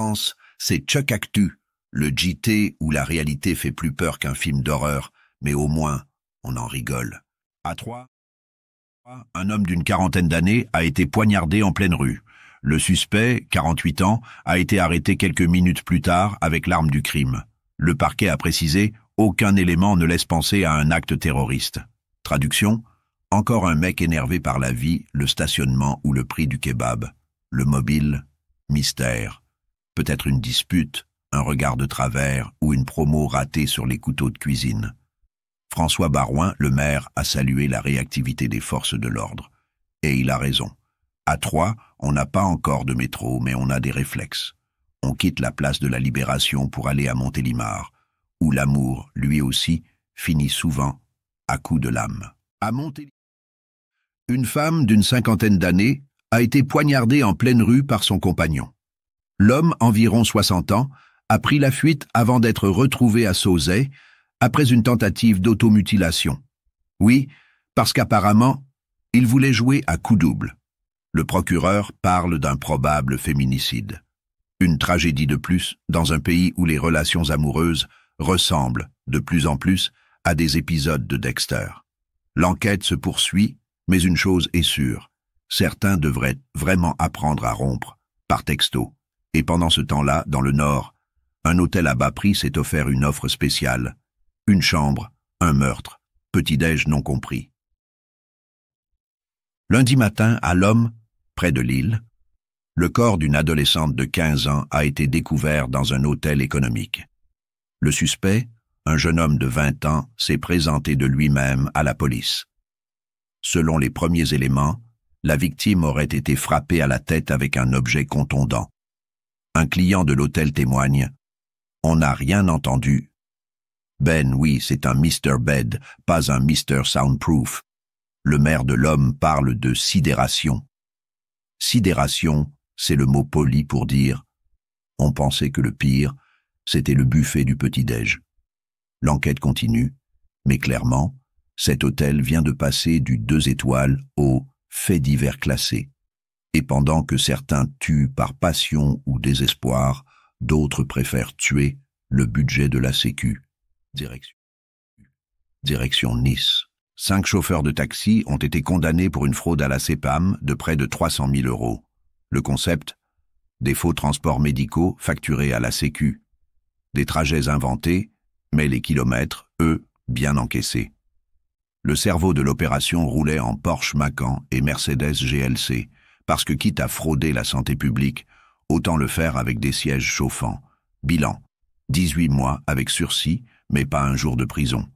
France, c'est Chuck Actu, le JT où la réalité fait plus peur qu'un film d'horreur, mais au moins, on en rigole. À Troyes, un homme d'une quarantaine d'années a été poignardé en pleine rue. Le suspect, 48 ans, a été arrêté quelques minutes plus tard avec l'arme du crime. Le parquet a précisé « Aucun élément ne laisse penser à un acte terroriste ». Traduction : encore un mec énervé par la vie, le stationnement ou le prix du kebab. Le mobile, mystère. Peut-être une dispute, un regard de travers ou une promo ratée sur les couteaux de cuisine. François Baroin, le maire, a salué la réactivité des forces de l'ordre. Et il a raison. À Troyes, on n'a pas encore de métro, mais on a des réflexes. On quitte la place de la Libération pour aller à Montélimar, où l'amour, lui aussi, finit souvent à coups de lame. À Montélimar, une femme d'une cinquantaine d'années a été poignardée en pleine rue par son compagnon. L'homme, environ 60 ans, a pris la fuite avant d'être retrouvé à Sauzet, après une tentative d'automutilation. Oui, parce qu'apparemment, il voulait jouer à coup double. Le procureur parle d'un probable féminicide. Une tragédie de plus dans un pays où les relations amoureuses ressemblent, de plus en plus, à des épisodes de Dexter. L'enquête se poursuit, mais une chose est sûre. Certains devraient vraiment apprendre à rompre, par texto. Et pendant ce temps-là, dans le Nord, un hôtel à bas prix s'est offert une offre spéciale. Une chambre, un meurtre, petit-déj non compris. Lundi matin, à Lomme, près de Lille, le corps d'une adolescente de 15 ans a été découvert dans un hôtel économique. Le suspect, un jeune homme de 20 ans, s'est présenté de lui-même à la police. Selon les premiers éléments, la victime aurait été frappée à la tête avec un objet contondant. Un client de l'hôtel témoigne « On n'a rien entendu. » Ben oui, c'est un Mr. Bed, pas un Mr. Soundproof. Le maire de Lomme parle de sidération. Sidération, c'est le mot poli pour dire « On pensait que le pire, c'était le buffet du petit-déj. » L'enquête continue, mais clairement, cet hôtel vient de passer du 2 étoiles au fait divers classé. Et pendant que certains tuent par passion ou désespoir, d'autres préfèrent tuer le budget de la Sécu. Direction Nice. 5 chauffeurs de taxi ont été condamnés pour une fraude à la CPAM de près de 300 000 €. Le concept ? Des faux transports médicaux facturés à la Sécu. Des trajets inventés, mais les kilomètres, eux, bien encaissés. Le cerveau de l'opération roulait en Porsche Macan et Mercedes GLC, parce que quitte à frauder la santé publique, autant le faire avec des sièges chauffants. Bilan : 18 mois avec sursis, mais pas un jour de prison.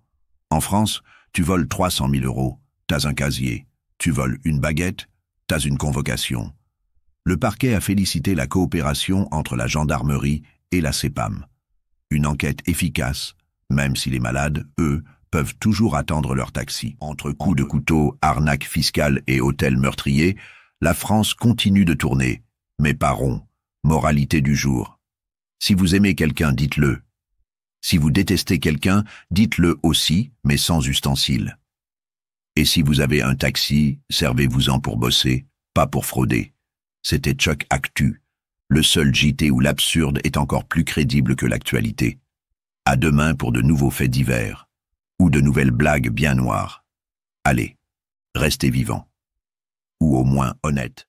En France, tu voles 300 000 €, t'as un casier. Tu voles une baguette, t'as une convocation. Le parquet a félicité la coopération entre la gendarmerie et la CPAM. Une enquête efficace, même si les malades, eux, peuvent toujours attendre leur taxi. Entre coups de couteau, arnaque fiscale et hôtel meurtrier, la France continue de tourner, mais pas rond. Moralité du jour. Si vous aimez quelqu'un, dites-le. Si vous détestez quelqu'un, dites-le aussi, mais sans ustensiles. Et si vous avez un taxi, servez-vous-en pour bosser, pas pour frauder. C'était Chuck Actu, le seul JT où l'absurde est encore plus crédible que l'actualité. À demain pour de nouveaux faits divers, ou de nouvelles blagues bien noires. Allez, restez vivants. Ou au moins honnêtes.